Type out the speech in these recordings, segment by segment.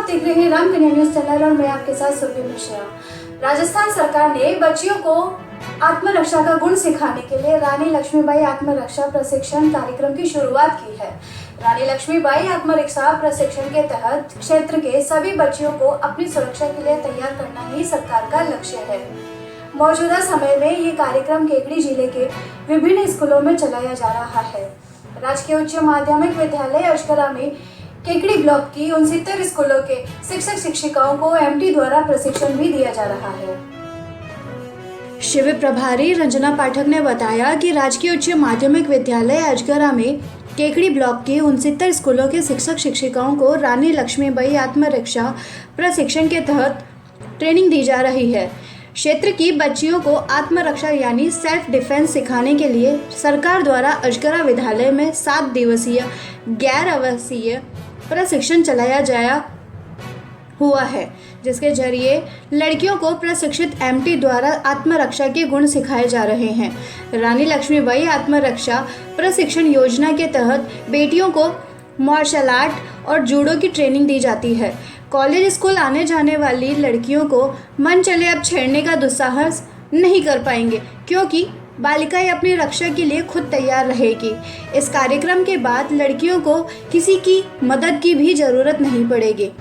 आप देख रहे हैं रामकन्या न्यूज चैनल और मैं आपके साथ सुरभि मिश्रा। राजस्थान सरकार ने बच्चियों को आत्मरक्षा का गुण सिखाने के लिए रानी लक्ष्मीबाई आत्मरक्षा प्रशिक्षण कार्यक्रम की शुरुआत की है। रानी लक्ष्मीबाई आत्मरक्षा प्रशिक्षण के तहत क्षेत्र के सभी बच्चियों को अपनी सुरक्षा के लिए तैयार करना ही सरकार का लक्ष्य है। मौजूदा समय में ये कार्यक्रम केकड़ी जिले के विभिन्न स्कूलों में चलाया जा रहा है। राजकीय उच्च माध्यमिक विद्यालय अजगरा में केकड़ी ब्लॉक की 69 स्कूलों के शिक्षक शिक्षिकाओं को एमटी द्वारा प्रशिक्षण भी दिया जा रहा है। शिविर प्रभारी रंजना पाठक ने बताया कि राजकीय उच्च माध्यमिक विद्यालय अजगरा में केकड़ी ब्लॉक के 69 स्कूलों के शिक्षक शिक्षिकाओं को रानी लक्ष्मीबाई आत्मरक्षा प्रशिक्षण के तहत ट्रेनिंग दी जा रही है। क्षेत्र की बच्चियों को आत्मरक्षा यानी सेल्फ डिफेंस सिखाने के लिए सरकार द्वारा अजगरा विद्यालय में 7 दिवसीय गैर आवासीय प्रशिक्षण चलाया जाया हुआ है, जिसके जरिए लड़कियों को प्रशिक्षित एमटी द्वारा आत्मरक्षा के गुण सिखाए जा रहे हैं। रानी लक्ष्मीबाई आत्मरक्षा प्रशिक्षण योजना के तहत बेटियों को मार्शल आर्ट और जूडो की ट्रेनिंग दी जाती है। कॉलेज स्कूल आने जाने वाली लड़कियों को मन चले अब छेड़ने का दुस्साहस नहीं कर पाएंगे, क्योंकि बालिकाएं अपनी रक्षा के लिए खुद तैयार रहेगी। इस कार्यक्रम के बाद लड़कियों को किसी की मदद की भी जरूरत नहीं पड़ेगी।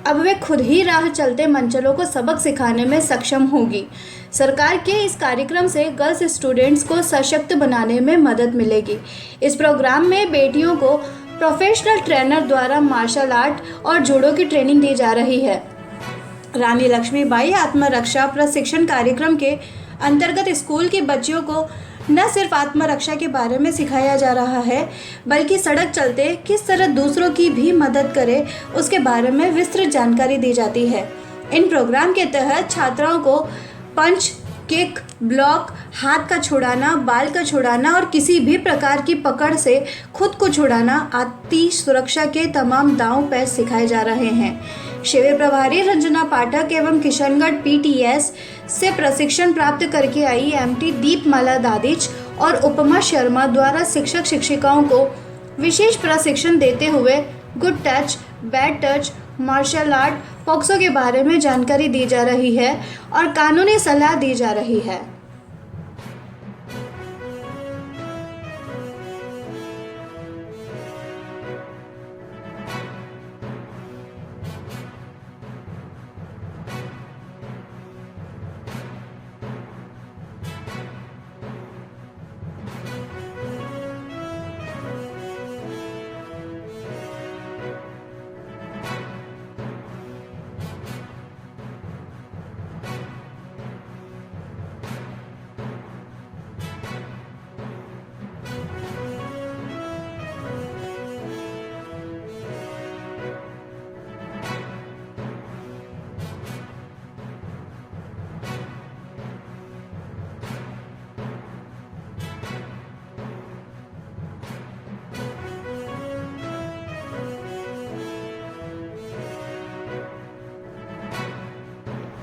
अब वे खुद ही राह चलते मनचलों को सबक सिखाने में सक्षम होगी। सरकार के इस कार्यक्रम से गर्ल्स स्टूडेंट्स को सशक्त बनाने में मदद मिलेगी। इस प्रोग्राम में बेटियों को प्रोफेशनल ट्रेनर द्वारा मार्शल आर्ट और जूडो की ट्रेनिंग दी जा रही है। रानी लक्ष्मीबाई आत्मरक्षा प्रशिक्षण कार्यक्रम के अंतर्गत स्कूल के बच्चियों को न सिर्फ आत्मरक्षा के बारे में सिखाया जा रहा है, बल्कि सड़क चलते किस तरह दूसरों की भी मदद करें उसके बारे में विस्तृत जानकारी दी जाती है। इन प्रोग्राम के तहत छात्राओं को पंच, किक, ब्लॉक, हाथ का छुड़ाना, बाल का छुड़ाना और किसी भी प्रकार की पकड़ से खुद को छुड़ाना आदि सुरक्षा के तमाम दांव पेच सिखाए जा रहे हैं। शिविर प्रभारी रंजना पाठक एवं किशनगढ़ पीटीएस से प्रशिक्षण प्राप्त करके आई एमटी दीपमाला दादिच और उपमा शर्मा द्वारा शिक्षक शिक्षिकाओं को विशेष प्रशिक्षण देते हुए good touch, bad touch, martial art, POCSO के बारे में जानकारी दी जा रही है और कानूनी सलाह दी जा रही है।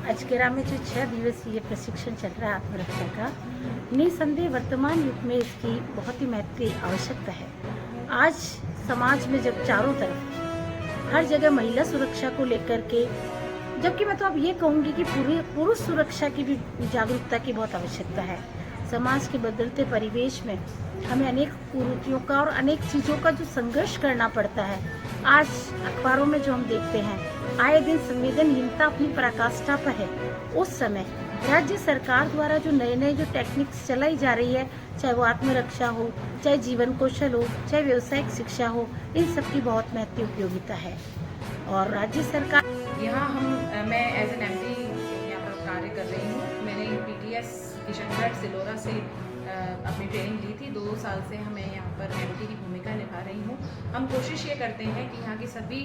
अजगरा में जो 6 दिवसीय प्रशिक्षण चल रहा है आत्मरक्षा का, निसंदेह वर्तमान युग में इसकी बहुत ही महत्वपूर्ण आवश्यकता है। आज समाज में जब चारों तरफ हर जगह महिला सुरक्षा को लेकर के, जबकि मैं तो अब ये कहूँगी कि पूरी पुरुष सुरक्षा की भी जागरूकता की बहुत आवश्यकता है। समाज के बदलते परिवेश में हमें अनेक कुरीतियों का और अनेक चीज़ों का जो संघर्ष करना पड़ता है। आज अखबारों में जो हम देखते हैं, आए दिन संवेदनहीनता अपनी पराकाष्ठा पर है। उस समय राज्य सरकार द्वारा जो नए नए जो टेक्निक्स चलाई जा रही है, चाहे वो आत्मरक्षा हो, चाहे जीवन कौशल हो, चाहे व्यावसायिक शिक्षा हो, इन सब की बहुत महत्वपूर्ण उपयोगिता है। और राज्य सरकार मैं एज एन एमडी यहाँ पर कार्य कर रही हूँ। मैंने पीटीएस किशनगढ़ सिलोरा से अपनी ट्रेनिंग ली थी। 2 साल से मैं यहाँ पर एमटी की भूमिका निभा रही हूँ। हम कोशिश ये करते हैं कि यहाँ के सभी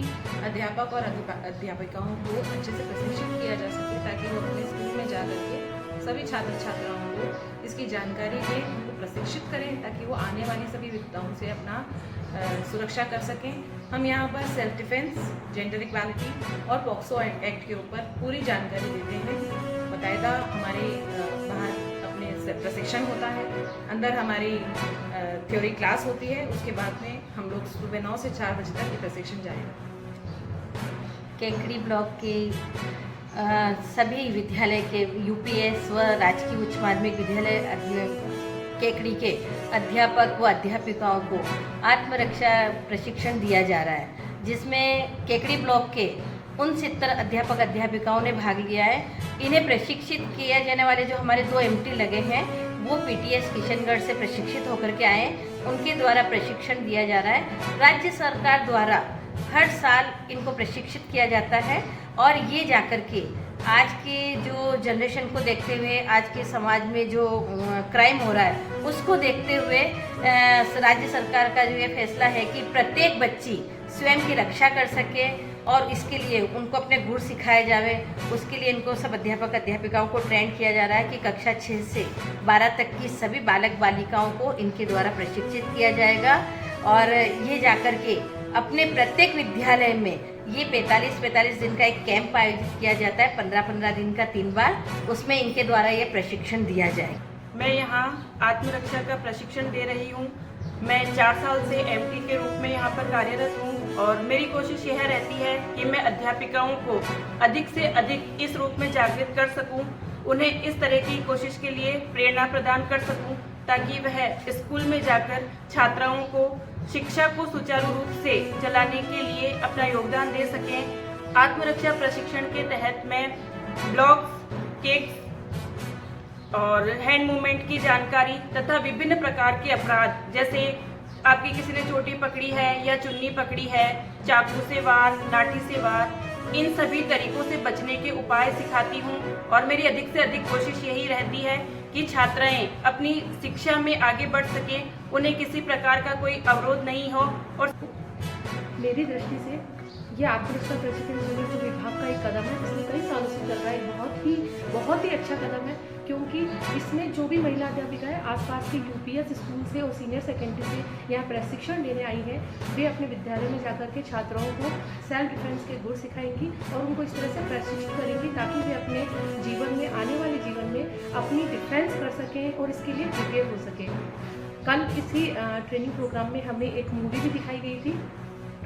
अध्यापक और अध्यापिकाओं को अच्छे से प्रशिक्षित किया जा सके, ताकि वो अपने स्कूल में जा करके सभी छात्र छात्राओं को इसकी जानकारी दें, उनको प्रशिक्षित करें, ताकि वो आने वाली सभी विपदाओं से अपना सुरक्षा कर सकें। हम यहाँ पर सेल्फ डिफेंस, जेंडर इक्वालिटी और पॉक्सो एक्ट के ऊपर पूरी जानकारी देते हैं। बाकायदा हमारे बाहर अपने प्रशिक्षण होता है, अंदर हमारी थ्योरी क्लास होती है, उसके बाद में हम लोग सुबह 9 से 4 बजे तक ये प्रशिक्षण जाएगा। केकड़ी ब्लॉक के सभी विद्यालय के यूपीएस व राजकीय उच्च माध्यमिक विद्यालय केकड़ी के अध्यापक व अध्यापिकाओं को आत्मरक्षा प्रशिक्षण दिया जा रहा है, जिसमें केकड़ी ब्लॉक के 69 अध्यापक अध्यापिकाओं ने भाग लिया है। इन्हें प्रशिक्षित किया जाने वाले जो हमारे 2 एमटी लगे हैं वो पीटीएस किशनगढ़ से प्रशिक्षित होकर के आए, उनके द्वारा प्रशिक्षण दिया जा रहा है। राज्य सरकार द्वारा हर साल इनको प्रशिक्षित किया जाता है और ये जाकर के आज के जो जनरेशन को देखते हुए, आज के समाज में जो क्राइम हो रहा है उसको देखते हुए राज्य सरकार का जो ये फैसला है कि प्रत्येक बच्ची स्वयं की रक्षा कर सके और इसके लिए उनको अपने गुण सिखाए जावे। उसके लिए इनको सब अध्यापक अध्यापिकाओं को ट्रेन किया जा रहा है कि कक्षा 6 से 12 तक की सभी बालक बालिकाओं को इनके द्वारा प्रशिक्षित किया जाएगा और ये जाकर के अपने प्रत्येक विद्यालय में ये 45 दिन का एक कैंप आयोजित किया जाता है, 15 दिन का 3 बार, उसमें इनके द्वारा ये प्रशिक्षण दिया जाए। मैं यहाँ आत्मरक्षा का प्रशिक्षण दे रही हूँ। मैं 4 साल से एमटी के रूप में यहाँ पर कार्यरत हूँ और मेरी कोशिश यह रहती है कि मैं अध्यापिकाओं को अधिक से अधिक इस रूप में जागृत कर सकूँ, उन्हें इस तरह की कोशिश के लिए प्रेरणा प्रदान कर सकूँ ताकि वह स्कूल में जाकर छात्राओं को शिक्षा को सुचारू रूप से चलाने के लिए अपना योगदान दे सकें। आत्मरक्षा प्रशिक्षण के तहत मैं ब्लॉग्स, केक्स और हैंड मूवमेंट की जानकारी तथा विभिन्न प्रकार के अपराध, जैसे आपकी किसी ने चोटी पकड़ी है या चुन्नी पकड़ी है, चाकू से वार, लाठी से वार, इन सभी तरीकों से बचने के उपाय सिखाती हूँ और मेरी अधिक से अधिक कोशिश यही रहती है कि छात्राएं अपनी शिक्षा में आगे बढ़ सकें, उन्हें किसी प्रकार का कोई अवरोध नहीं हो। और मेरी दृष्टि से ये आत्मरक्षा प्रशिक्षण जो विभाग का एक कदम है, पिछले कई सालों से चल रहा है, बहुत ही अच्छा कदम है, क्योंकि इसमें जो भी महिला अध्यापिका है आसपास के यूपीएस स्कूल से और सीनियर सेकेंडरी से यहाँ प्रशिक्षण लेने आई हैं, वे अपने विद्यालय में जाकर के छात्राओं को सेल्फ डिफेंस के गुण सिखाएंगी और उनको इस तरह से प्रशिक्षित करेंगी ताकि वे अपने जीवन में, आने वाले जीवन में अपनी डिफेंस कर सकें और इसके लिए प्रिपेयर हो सकें। कल इसी ट्रेनिंग प्रोग्राम में हमें एक मूवी भी दिखाई गई थी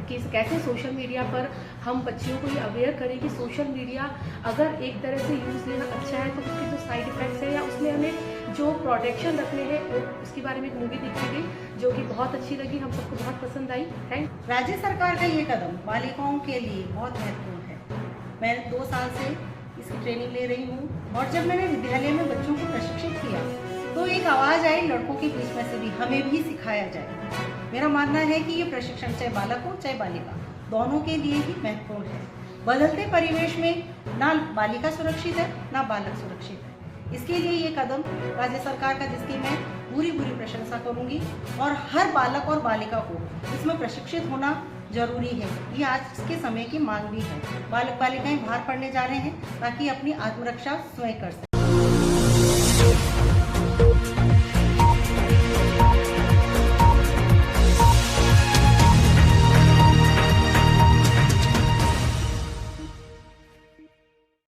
कि कैसे सोशल मीडिया पर हम बच्चियों को ये अवेयर करें कि सोशल मीडिया अगर एक तरह से यूज़ लेना अच्छा है तो उसके जो साइड इफ़ेक्ट्स है या उसमें हमें जो प्रोटेक्शन रखने हैं उसके बारे में एक मूवी दिखाई गई जो कि बहुत अच्छी लगी, हम सबको बहुत पसंद आई। थैंक। राज्य सरकार का ये कदम बालिकाओं के लिए बहुत महत्वपूर्ण है। मैं 2 साल से इसकी ट्रेनिंग ले रही हूँ और जब मैंने विद्यालय में बच्चों को प्रशिक्षित किया तो एक आवाज़ आई लड़कों के बीच में से भी, हमें भी सिखाया जाए। मेरा मानना है कि ये प्रशिक्षण चाहे बालक हो चाहे बालिका, दोनों के लिए ही महत्वपूर्ण है। बदलते परिवेश में ना बालिका सुरक्षित है ना बालक सुरक्षित है। इसके लिए ये कदम राज्य सरकार का, जिसकी मैं पूरी प्रशंसा करूंगी और हर बालक और बालिका को इसमें प्रशिक्षित होना जरूरी है। ये आज के समय की मांग भी है। बालक बालिकाएं बाहर पढ़ने जा रहे हैं ताकि अपनी आत्मरक्षा स्वयं कर सकें।